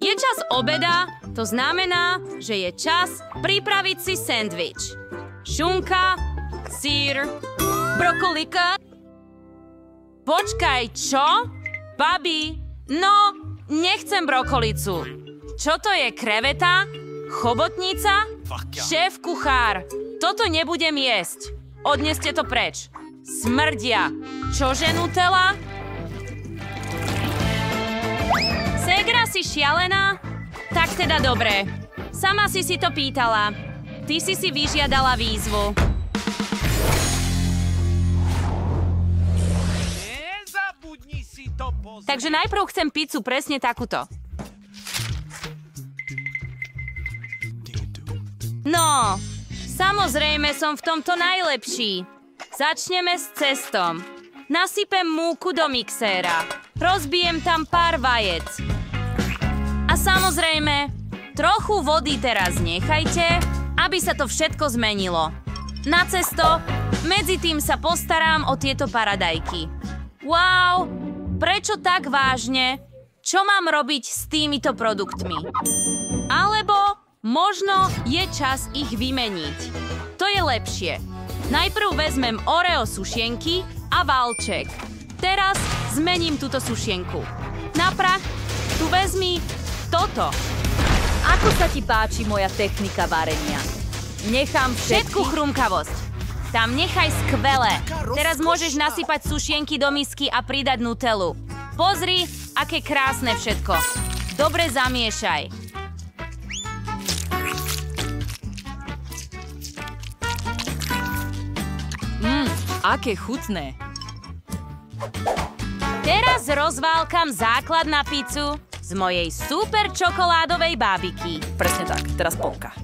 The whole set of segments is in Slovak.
Je čas obeda, to znamená, že je čas pripraviť si sendvič. Šunka, syr, brokolika. Počkaj, čo? Babi, no, nechcem brokolicu. Čo to je, kreveta? Chobotnica? Šéf kuchár, toto nebudem jesť. Odneste to preč. Smrdia. Čože, Nutella? Segra, si šialená? Tak teda dobre. Sama si to pýtala. Ty si vyžiadala výzvu. Nezabudni si to pozrieť. Takže najprv chcem pizzu presne takúto. No, samozrejme som v tomto najlepší. Začneme s cestom. Nasypem múku do mixéra. Rozbijem tam pár vajec. A samozrejme, trochu vody teraz nechajte, aby sa to všetko zmenilo. Na cesto, medzi tým sa postarám o tieto paradajky. Wow, prečo tak vážne? Čo mám robiť s týmito produktmi? Alebo možno je čas ich vymeniť. To je lepšie. Najprv vezmem Oreo sušienky a valček. Teraz zmením túto sušienku. Na prach tu vezmi toto. Ako sa ti páči moja technika varenia? Nechám Všetku chrumkavosť. Tam nechaj skvelé. Teraz môžeš nasypať sušienky do misky a pridať Nutellu. Pozri, aké krásne všetko. Dobre zamiešaj. Aké chutné. Teraz rozválkam základ na pizzu z mojej super čokoládovej bábiky. Presne tak, teraz polka.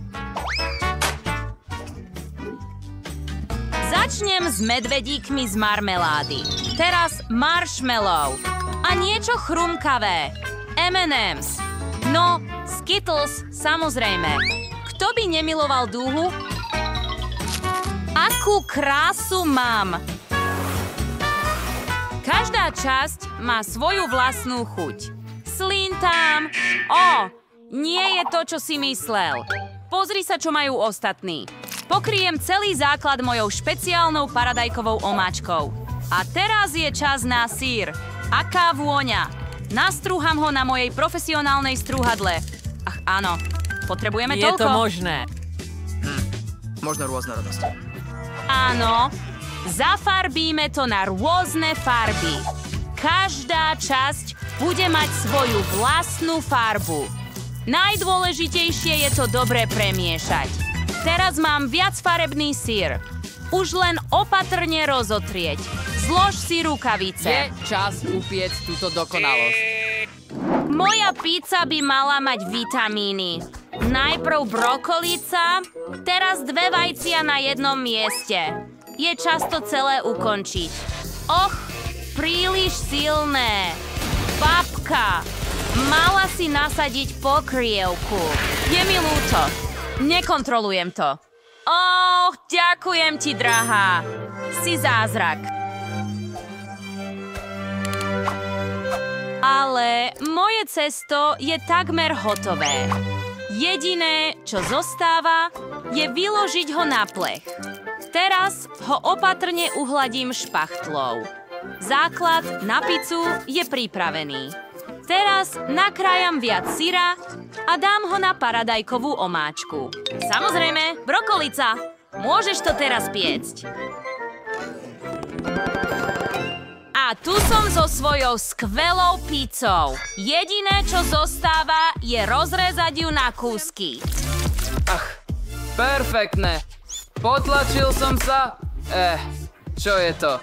Začnem s medvedíkmi z marmelády. Teraz marshmallow. A niečo chrumkavé. M&M's. No, Skittles, samozrejme. Kto by nemiloval dúhu? Akú krásu mám! Každá časť má svoju vlastnú chuť. Slintám. Nie je to, čo si myslel. Pozri sa, čo majú ostatní. Pokryjem celý základ mojou špeciálnou paradajkovou omáčkou. A teraz je čas na syr. Aká vôňa. Nastrúham ho na mojej profesionálnej strúhadle. Ach áno, potrebujeme toľko. Je to možné. Možno rôzna radosť. Áno, zafarbíme to na rôzne farby. Každá časť bude mať svoju vlastnú farbu. Najdôležitejšie je to dobre premiešať. Teraz mám viacfarebný syr. Už len opatrne rozotrieť. Zlož si rukavice. Je čas upiec túto dokonalosť. Moja pizza by mala mať vitamíny. Najprv brokolica, teraz 2 vajcia na jednom mieste. Je čas to celé ukončiť. Och, príliš silné. Babka, mala si nasadiť pokrievku. Je mi ľúto. Nekontrolujem to. Ďakujem ti, drahá. Si zázrak. Ale moje cesto je takmer hotové. Jediné, čo zostáva, je vyložiť ho na plech. Teraz ho opatrne uhladím špachtlou. Základ na pizzu je pripravený. Teraz nakrájam viac syra a dám ho na paradajkovú omáčku. Samozrejme, brokolica. Môžeš to teraz piecť. A tu som so svojou skvelou pizzou. Jediné, čo zostáva, je rozrezať ju na kúsky. Perfektné. Potlačil som sa. Čo je to?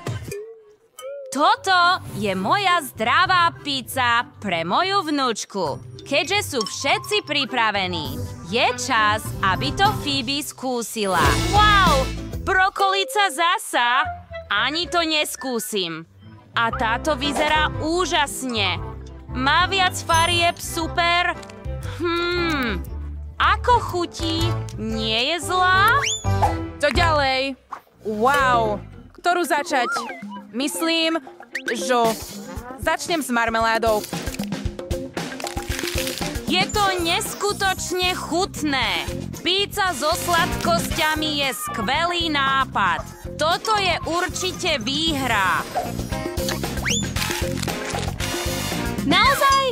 Toto je moja zdravá pizza pre moju vnúčku. Keďže sú všetci pripravení, je čas, aby to Phoebe skúsila. Wow, brokolica zasa. Ani to neskúsim. A táto vyzerá úžasne. Má viac farieb, super. Ako chutí? Nie je zlá? Čo ďalej? Wow, ktorú začať? Myslím, že začnem s marmeládou. Je to neskutočne chutné. Pizza so sladkosťami je skvelý nápad. Toto je určite výhra. Naozaj?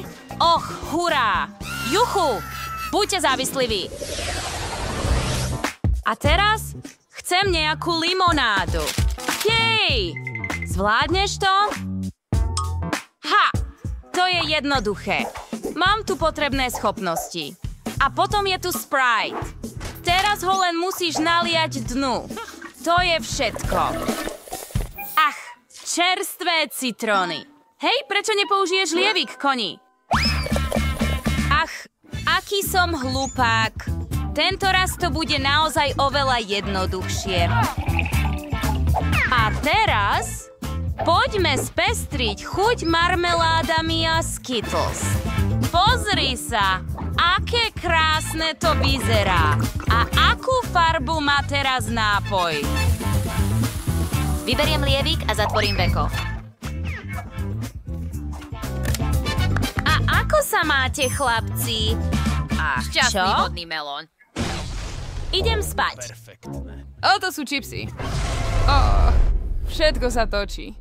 Och, hurá! Juchu! Buďte závisliví. A teraz chcem nejakú limonádu. Jej! Zvládneš to? Ha! To je jednoduché. Mám tu potrebné schopnosti. A potom je tu Sprite. Teraz ho len musíš naliať dnu. To je všetko. Ach, čerstvé citróny. Hej, prečo nepoužiješ lievik, koni? Ach, aký som hlupák. Tento raz to bude naozaj oveľa jednoduchšie. A teraz poďme spestriť chuť marmeládami a Skittles. Pozri sa, aké krásne to vyzerá. A akú farbu má teraz nápoj? Vyberiem lievik a zatvorím veko. A ako sa máte, chlapci? Šťastný Čo? vodný melón. Idem spať. O, to sú čipsy. Všetko sa točí.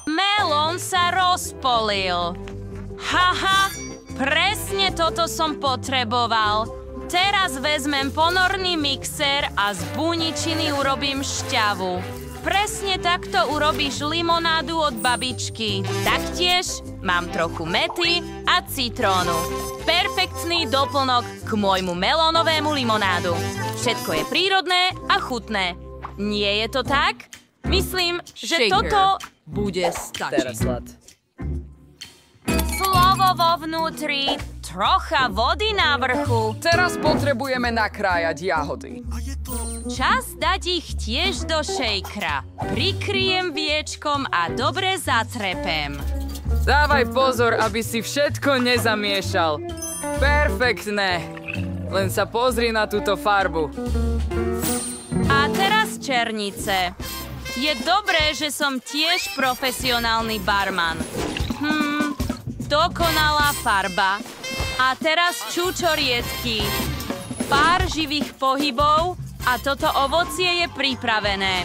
Melón sa rozpolil. Haha, presne toto som potreboval. Teraz vezmem ponorný mixér a z buničiny urobím šťavu. Presne takto urobíš limonádu od babičky. Taktiež mám trochu mety a citrónu. Perfektný doplnok k môjmu melónovému limonádu. Všetko je prírodné a chutné. Nie je to tak? Myslím, že Shaker. toto Bude stačiť. Teraz slad. slovo vo vnútri, trocha vody na vrchu. Teraz potrebujeme nakrájať jahody. Čas dať ich tiež do shakera. Prikryjem viečkom a dobre zatrepem. Dávaj pozor, aby si všetko nezamiešal. Perfektné. Len sa pozri na túto farbu. A teraz černice. Je dobré, že som tiež profesionálny barman. Dokonalá farba. A teraz čučoriedky. Pár živých pohybov a toto ovocie je pripravené.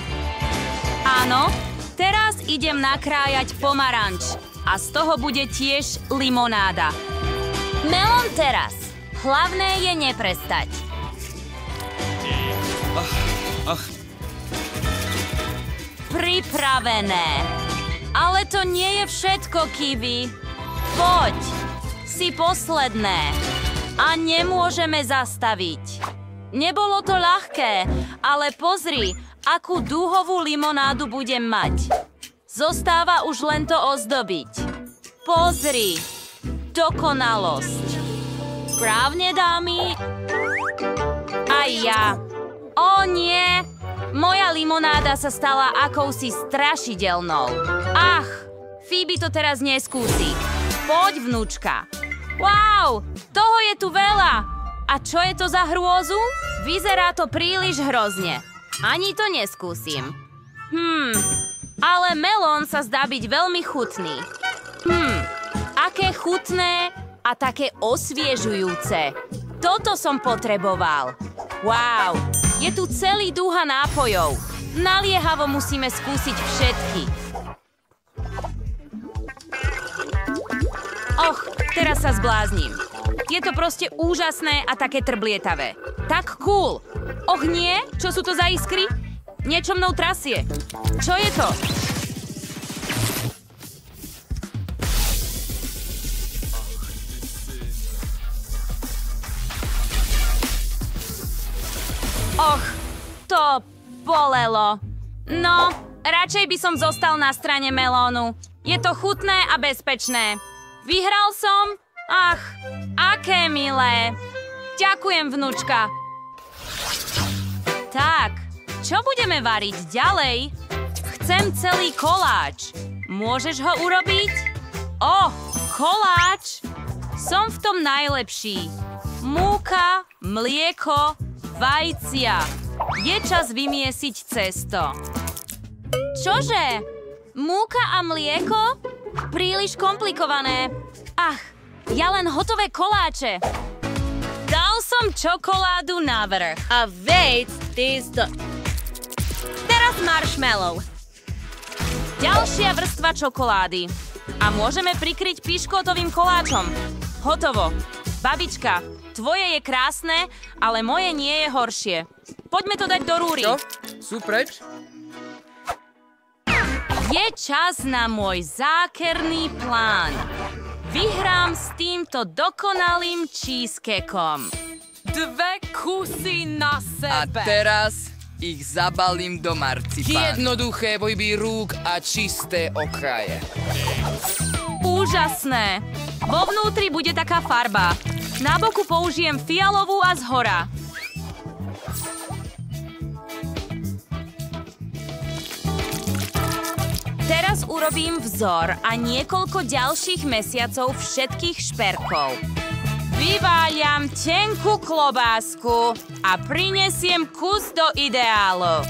Áno, teraz idem nakrájať pomaranč. A z toho bude tiež limonáda. Melón teraz. Hlavné je neprestať. Pripravené. Ale to nie je všetko, Kiwi. Poď. Si posledné. A nemôžeme zastaviť. Nebolo to ľahké, ale pozri, akú dúhovú limonádu budem mať. Zostáva už len to ozdobiť. Pozri. Dokonalosť. Správne, dámy? Aj ja. O nie! Moja limonáda sa stala akousi strašidelnou. Ach, Phoebe to teraz neskúsi. Poď, vnúčka. Wow, toho je tu veľa. A čo je to za hrôzu? Vyzerá to príliš hrozne. Ani to neskúsim. Ale melón sa zdá byť veľmi chutný. Aké chutné a také osviežujúce. Toto som potreboval. Wow, je tu celý dúha nápojov. Naliehavo musíme skúsiť všetky. Och, teraz sa zblázním. Je to proste úžasné a také trblietavé. Tak cool. Och nie, čo sú to za iskry? Niečo mnou trasie. Čo je to? Och, to bolelo. No, radšej by som zostal na strane melónu. Je to chutné a bezpečné. Vyhral som? Ach, aké milé. Ďakujem, vnúčka. Tak, čo budeme variť ďalej? Chcem celý koláč. Môžeš ho urobiť? Koláč! Som v tom najlepší. Múka, mlieko, vajcia. Je čas vymiesiť cesto. Čože? Múka a mlieko? príliš komplikované. Ach, ja len hotové koláče. Dal som čokoládu na vrch. A vejc, Teraz marshmallow. Ďalšia vrstva čokolády. A môžeme prikryť piškótovým koláčom. Hotovo. Babička, tvoje je krásne, ale moje nie je horšie. Poďme to dať do rúry. Čo? Sú preč? Je čas na môj zákerný plán. Vyhrám s týmto dokonalým cheesecakeom. 2 kusy na A sebe. teraz ich zabalím do marcipánu. Jednoduché pohyby rúk a čisté okraje. Úžasné. Vo vnútri bude taká farba. Na boku použijem fialovú a zhora. Teraz urobím vzor a niekoľko ďalších mesiacov všetkých šperkov. Vyváľam tenkú klobásku a prinesiem kus do ideálu.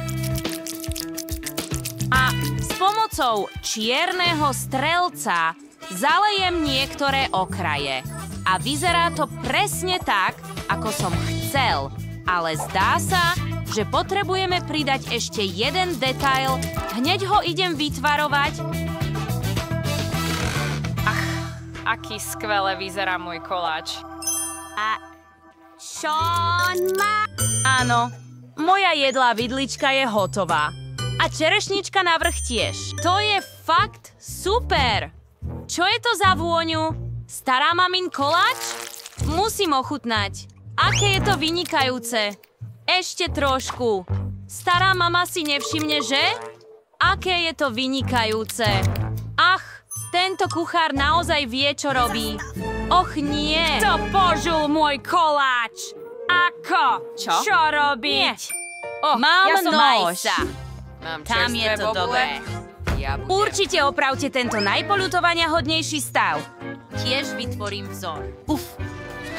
A s pomocou čierneho strelca zalejem niektoré okraje. A vyzerá to presne tak, ako som chcel. Ale zdá sa, že potrebujeme pridať ešte jeden detail. Hneď ho idem vytvarovať. Ach, aký skvele vyzerá môj koláč. A Sean má... Áno, moja jedlá vidlička je hotová. A čerešnička na vrch tiež. To je fakt super. Čo je to za vôňu? Stará mamin koláč? Musím ochutnať. Aké je to vynikajúce. Ešte trošku. Stará mama si nevšimne, že? Aké je to vynikajúce. Ach, tento kuchár naozaj vie, čo robí. Och nie. To požul môj koláč. Ako? Čo robiť? Oh, mám ja som nôž. Majsa. Mám Tam je čerstvé to bobule. dobré. Ja budem. Určite opravte tento najpoľutovania hodnejší stav. Tiež vytvorím vzor. Uf.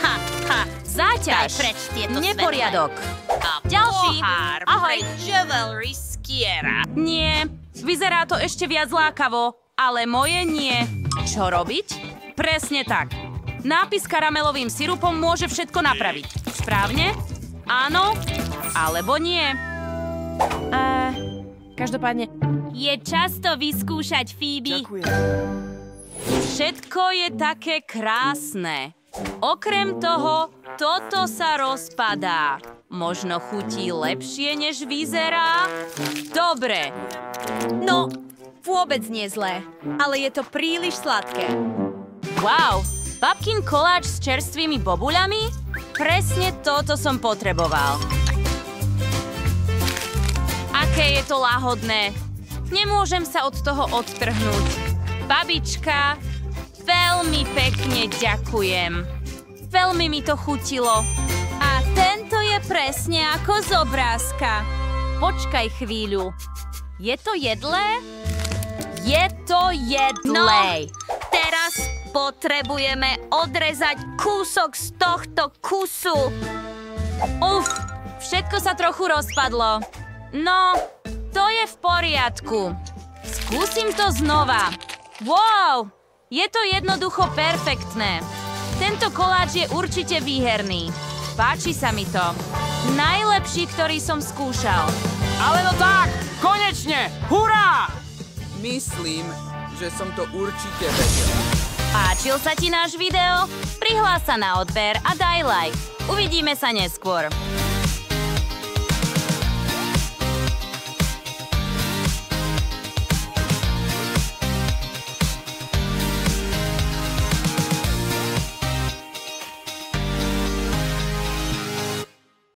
Ha, ha. Záťaž. Daj preč tieto Neporiadok. A Ďalší. pohár Ahoj. pre Jewelry Skiera. Nie, vyzerá to ešte viac lákavo, ale moje nie. Čo robiť? Presne tak. Nápis karamelovým sirupom môže všetko napraviť. Správne? Áno? Alebo nie? Každopádne... Je čas to vyskúšať, Phoebe. Všetko je také krásne. Okrem toho, toto sa rozpadá. Možno chutí lepšie, než vyzerá? Dobre. No, vôbec nie zlé, ale je to príliš sladké. Wow, babkin koláč s čerstvými bobuľami? Presne toto som potreboval. Aké je to lahodné. Nemôžem sa od toho odtrhnúť. Babička, veľmi pekne ďakujem. Veľmi mi to chutilo. A tento je presne ako z obrázka. Počkaj chvíľu. Je to jedlé? Je to jedlé. Teraz potrebujeme odrezať kúsok z tohto kusu. Uf, všetko sa trochu rozpadlo. No, to je v poriadku. Skúsim to znova. Wow, je to jednoducho perfektné. Tento koláč je určite výherný. Páči sa mi to. Najlepší, ktorý som skúšal. Ale no tak, konečne! Hurá! Myslím, že som to určite vedel. Páčil sa ti náš video? Prihlás sa na odber a daj like. Uvidíme sa neskôr.